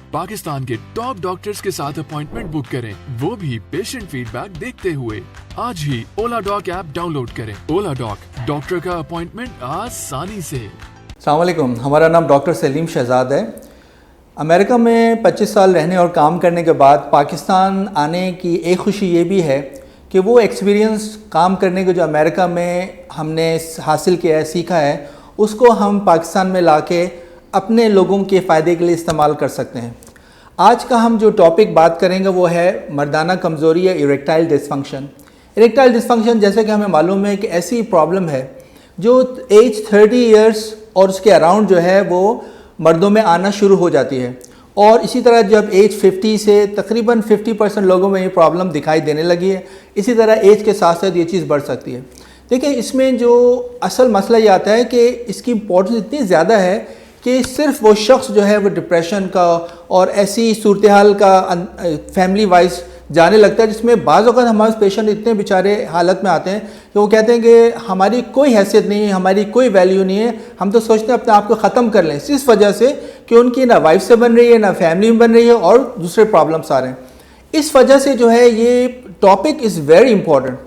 पाकिस्तान के top doctors के साथ अपॉइंटमेंट बुक करें, वो भी पेशेंट फीडबैक देखते हुए। आज ही ओला डॉक ऐप डाउनलोड करें। ओला डॉक, डॉक्टर का अपॉइंटमेंट आसानी से। अस्सलाम वालेकुम, हमारा नाम डॉक्टर सलीम शहजाद है। अमेरिका में 25 साल रहने और काम करने के बाद पाकिस्तान आने की एक खुशी ये भी है कि वो एक्सपीरियंस काम करने के जो अमेरिका में हमने हासिल किया है, सीखा है, उसको हम पाकिस्तान में लाके अपने लोगों के फ़ायदे के लिए इस्तेमाल कर सकते हैं। आज का हम जो टॉपिक बात करेंगे वो है मर्दाना कमज़ोरी या इरेक्टाइल डिसफंक्शन। इरेक्टाइल डिसफंक्शन जैसे कि हमें मालूम है कि ऐसी प्रॉब्लम है जो एज 30 ईयर्स और उसके अराउंड जो है वो मर्दों में आना शुरू हो जाती है, और इसी तरह जब एज 50 से तकरीबन 50% लोगों में ये प्रॉब्लम दिखाई देने लगी है। इसी तरह एज के साथ साथ ये चीज़ बढ़ सकती है। देखिए, इसमें जो असल मसला ये आता है कि इसकी इम्पोर्टेंस इतनी ज़्यादा है कि सिर्फ वो शख्स जो है वो डिप्रेशन का और ऐसी सूरत हाल का फैमिली वाइज जाने लगता है, जिसमें बाज़ औक़ात हमारे पेशेंट इतने बेचारे हालत में आते हैं कि वो कहते हैं कि हमारी कोई हैसियत नहीं है, हमारी कोई वैल्यू नहीं है, हम तो सोचते हैं अपने आप को ख़त्म कर लें, इस वजह से कि उनकी ना वाइफ से बन रही है, ना फैमिली में बन रही है, और दूसरे प्रॉब्लम्स आ रहे हैं। इस वजह से जो है ये टॉपिक इज़ वेरी इंपॉर्टेंट।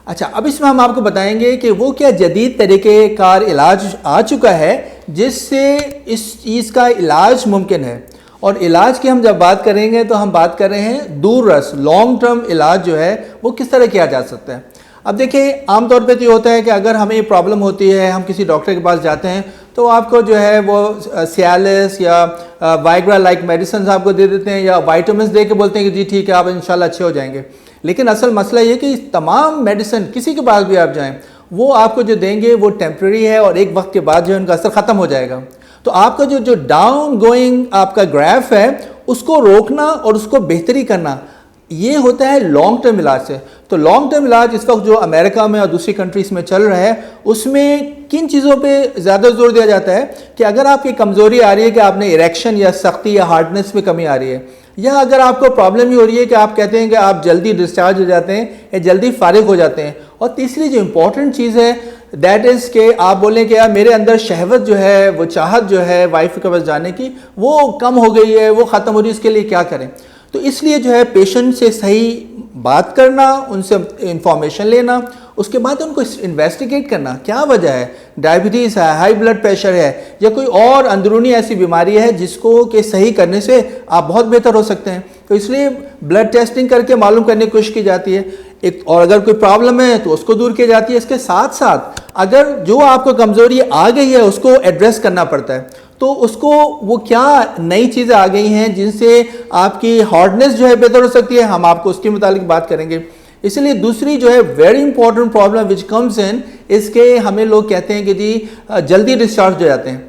अच्छा, अब इसमें हम आपको बताएंगे कि वो क्या जदीद तरीके कार इलाज आ चुका है जिससे इस चीज़ का इलाज मुमकिन है। और इलाज की हम जब बात करेंगे तो हम बात कर रहे हैं दूररस लॉन्ग टर्म इलाज जो है वो किस तरह किया जा सकता है। अब देखिए, आमतौर पे तो ये होता है कि अगर हमें ये प्रॉब्लम होती है, हम किसी डॉक्टर के पास जाते हैं तो आपको जो है वो सियालिस या वाइग्रा लाइक मेडिसिन आपको दे देते हैं, या वाइटामिन्स दे के बोलते हैं कि जी ठीक है, आप इंशाल्लाह अच्छे हो जाएंगे। लेकिन असल मसला ये कि तमाम मेडिसिन किसी के पास भी आप जाएं, वो आपको जो देंगे वो टेम्प्रेरी है और एक वक्त के बाद जो है उनका असर ख़त्म हो जाएगा। तो आपका जो डाउन गोइंग आपका ग्राफ है उसको रोकना और उसको बेहतरी करना, ये होता है लॉन्ग टर्म इलाज से। तो लॉन्ग टर्म इलाज इस वक्त जो अमेरिका में और दूसरी कंट्रीज़ में चल रहा है, उसमें किन चीज़ों पे ज़्यादा जोर दिया जाता है कि अगर आपकी कमज़ोरी आ रही है कि आपने इरेक्शन या सख्ती या हार्डनेस में कमी आ रही है, या अगर आपको प्रॉब्लम ही हो रही है कि आप कहते हैं कि आप जल्दी डिस्चार्ज हो जाते हैं या जल्दी फारिग हो जाते हैं, और तीसरी जो इम्पॉर्टेंट चीज़ है दैट इज़ कि आप बोलें कि यार मेरे अंदर शहवत जो है, वो चाहत जो है वाइफ के पास जाने की, वो कम हो गई है, वो ख़त्म हो रही है, इसके लिए क्या करें। तो इसलिए जो है पेशेंट से सही बात करना, उनसे इंफॉर्मेशन लेना, उसके बाद उनको इन्वेस्टिगेट करना, क्या वजह है, डायबिटीज़ है, हाई ब्लड प्रेशर है, या कोई और अंदरूनी ऐसी बीमारी है जिसको के सही करने से आप बहुत बेहतर हो सकते हैं। तो इसलिए ब्लड टेस्टिंग करके मालूम करने की कोशिश की जाती है एक, और अगर कोई प्रॉब्लम है तो उसको दूर की जाती है। इसके साथ साथ अगर जो आपको कमज़ोरी आ गई है उसको एड्रेस करना पड़ता है। तो उसको वो क्या नई चीज़ें आ गई हैं जिनसे आपकी हार्डनेस जो है बेहतर हो सकती है, हम आपको उसके मुतालिक बात करेंगे। इसलिए दूसरी जो है very important problem which comes in, इसके हमें लोग कहते हैं कि जी जल्दी डिस्चार्ज हो जाते हैं।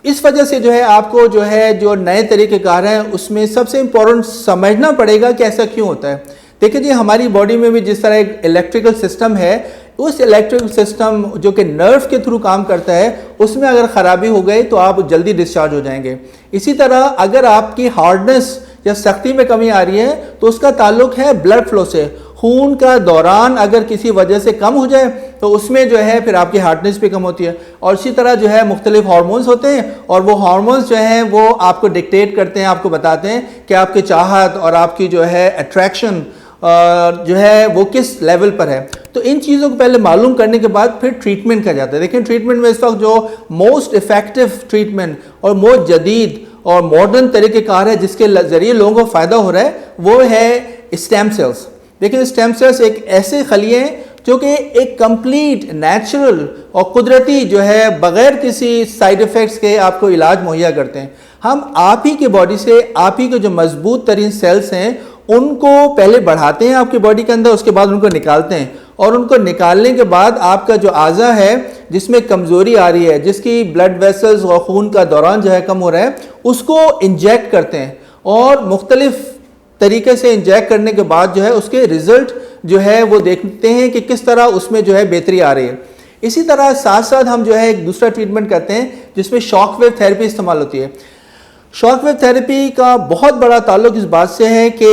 इस वजह से जो है आपको जो है जो नए तरीक़ेकार हैं उसमें सबसे इम्पोर्टेंट समझना पड़ेगा कि ऐसा क्यों होता है। देखिए जी, हमारी बॉडी में भी जिस तरह एक इलेक्ट्रिकल सिस्टम है, उस इलेक्ट्रिकल सिस्टम जो कि नर्व के थ्रू काम करता है, उसमें अगर ख़राबी हो गई तो आप जल्दी डिस्चार्ज हो जाएंगे। इसी तरह अगर आपकी हार्डनेस या सख्ती में कमी आ रही है तो उसका ताल्लुक है ब्लड फ्लो से। खून का दौरान अगर किसी वजह से कम हो जाए तो उसमें जो है फिर आपकी हार्डनेस भी कम होती है। और इसी तरह जो है मुख्तलिफ हार्मोन्स होते हैं, और वो हार्मोन्स जो हैं वो आपको डिक्टेट करते हैं, आपको बताते हैं कि आपकी चाहत और आपकी जो है अट्रैक्शन जो है वो किस लेवल पर है। तो इन चीज़ों को पहले मालूम करने के बाद फिर ट्रीटमेंट किया जाता है। देखिए, ट्रीटमेंट में इस वक्त जो मोस्ट इफ़ेक्टिव ट्रीटमेंट और मोस्ट जदीद और मॉडर्न तरीक़ेकार है जिसके ज़रिए लोगों को फ़ायदा हो रहा है, वो है स्टेम सेल्स। देखिए, स्टेम सेल्स एक ऐसे खलिए हैं जो कि एक कंप्लीट नेचुरल और कुदरती जो है बग़ैर किसी साइड इफ़ेक्ट्स के आपको इलाज मुहैया करते हैं। हम आप ही की बॉडी से आप ही के जो मजबूत तरीन सेल्स हैं उनको पहले बढ़ाते हैं आपकी बॉडी के अंदर, उसके बाद उनको निकालते हैं, और उनको निकालने के बाद आपका जो आज़ा है जिसमें कमज़ोरी आ रही है, जिसकी ब्लड वेसल्स और खून का दौरान जो है कम हो रहा है, उसको इंजेक्ट करते हैं। और मुख्तलिफ तरीके से इंजेक्ट करने के बाद जो है उसके रिज़ल्ट जो है वो देखते हैं कि किस तरह उसमें जो है बेहतरी आ रही है। इसी तरह साथ साथ हम जो है एक दूसरा ट्रीटमेंट करते हैं जिसमें शॉक वेव थेरेपी इस्तेमाल होती है। शॉक वेव थेरेपी का बहुत बड़ा ताल्लुक इस बात से है कि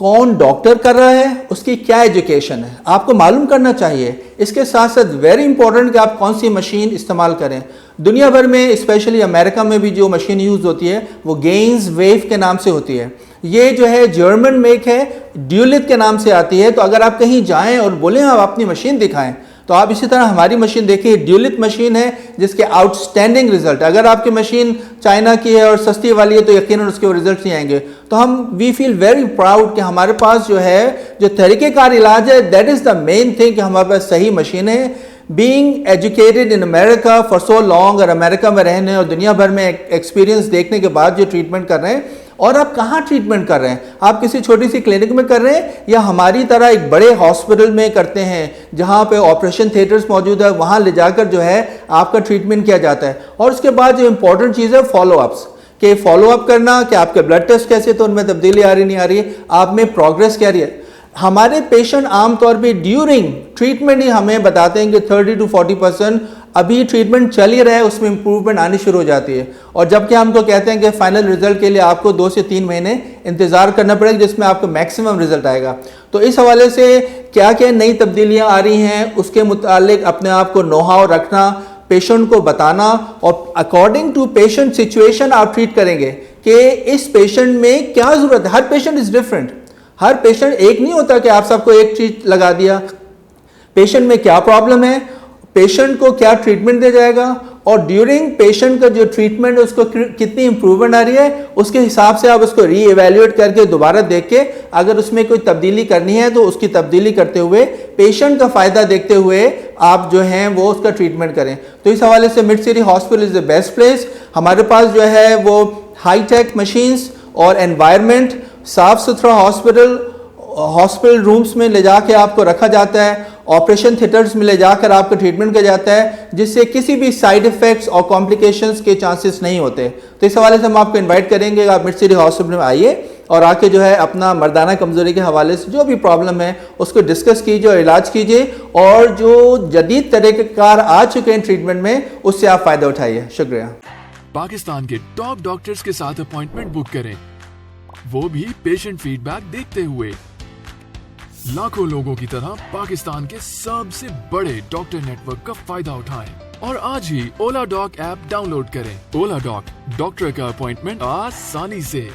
कौन डॉक्टर कर रहा है, उसकी क्या एजुकेशन है, आपको मालूम करना चाहिए। इसके साथ साथ वेरी इंपॉर्टेंट कि आप कौन सी मशीन इस्तेमाल करें। दुनिया भर में स्पेशली अमेरिका में भी जो मशीन यूज़ होती है वो गेन्स वेव के नाम से होती है। ये जो है जर्मन मेक है, ड्यूलिथ के नाम से आती है। तो अगर आप कहीं जाएं और बोलें आप अपनी मशीन दिखाएं, तो आप इसी तरह हमारी मशीन देखिए, ड्यूलिथ मशीन है जिसके आउटस्टैंडिंग रिजल्ट। अगर आपकी मशीन चाइना की है और सस्ती वाली है तो यकीनन उसके रिजल्ट नहीं आएंगे। तो हम वी फील वेरी प्राउड कि हमारे पास जो है जो तरीक़ेकार इलाज है, that is the main thing कि हमारे पास सही मशीन है। Being educated in America for so long, और अमेरिका में रहने और दुनिया भर में एक्सपीरियंस देखने के बाद जो ट्रीटमेंट कर रहे हैं, और आप कहाँ ट्रीटमेंट कर रहे हैं, आप किसी छोटी सी क्लिनिक में कर रहे हैं या हमारी तरह एक बड़े हॉस्पिटल में करते हैं जहाँ पे ऑपरेशन थिएटर्स मौजूद है, वहाँ ले जाकर जो है आपका ट्रीटमेंट किया जाता है। और उसके बाद जो इंपॉर्टेंट चीज़ है फॉलोअप्स, कि फॉलोअप करना कि आपके ब्लड टेस्ट कैसे, तो उनमें तब्दीली आ रही नहीं आ रही, आप में प्रोग्रेस क्या रही है। हमारे पेशेंट आमतौर पे ड्यूरिंग ट्रीटमेंट ही हमें बताते हैं कि 30 to 40% अभी ट्रीटमेंट चल ही रहा है, उसमें इंप्रूवमेंट आनी शुरू हो जाती है। और जबकि हमको कहते हैं कि फाइनल रिजल्ट के लिए आपको 2 से 3 महीने इंतजार करना पड़ेगा जिसमें आपको मैक्सिमम रिजल्ट आएगा। तो इस हवाले से क्या क्या नई तब्दीलियां आ रही हैं उसके मुतालिक अपने आप को नो हाउ रखना, पेशेंट को बताना, और अकॉर्डिंग टू पेशेंट सिचुएशन आप ट्रीट करेंगे कि इस पेशेंट में क्या ज़रूरत है। हर पेशेंट इज़ डिफरेंट, हर पेशेंट एक नहीं होता कि आप सबको एक चीज़ लगा दिया। पेशेंट में क्या प्रॉब्लम है, पेशेंट को क्या ट्रीटमेंट दिया जाएगा, और ड्यूरिंग पेशेंट का जो ट्रीटमेंट है उसको कितनी इंप्रूवमेंट आ रही है, उसके हिसाब से आप उसको री एवेल्युएट करके दोबारा देख के अगर उसमें कोई तब्दीली करनी है तो उसकी तब्दीली करते हुए पेशेंट का फ़ायदा देखते हुए आप जो हैं वो उसका ट्रीटमेंट करें। तो इस हवाले से mid city hospital is the best place. हमारे पास जो है वो हाई टेक मशीन्स और एनवायरनमेंट, साफ़ सुथरा हॉस्पिटल रूम्स में ले जाके आपको रखा जाता है, ऑपरेशन थिएटर्स में ले जाकर आपका ट्रीटमेंट किया जाता है, जिससे किसी भी साइड इफ़ेक्ट्स और कॉम्प्लिकेशंस के चांसेस नहीं होते। तो इस हवाले से हम आपको इनवाइट करेंगे, आप मिड सिटी हॉस्पिटल में आइए और आके जो है अपना मर्दाना कमज़ोरी के हवाले से जो भी प्रॉब्लम है उसको डिस्कस कीजिए और इलाज कीजिए, और जो जदीद तरीक़ेकार आ चुके हैं ट्रीटमेंट में उससे आप फ़ायदा उठाइए। शुक्रिया। पाकिस्तान के टॉप डॉक्टर्स के साथ अपॉइंटमेंट बुक करें, वो भी पेशेंट फीडबैक देखते हुए। लाखों लोगों की तरह पाकिस्तान के सबसे बड़े डॉक्टर नेटवर्क का फायदा उठाएं और आज ही ओला डॉक ऐप डाउनलोड करें। ओला डॉक, डॉक्टर का अपॉइंटमेंट आसानी से।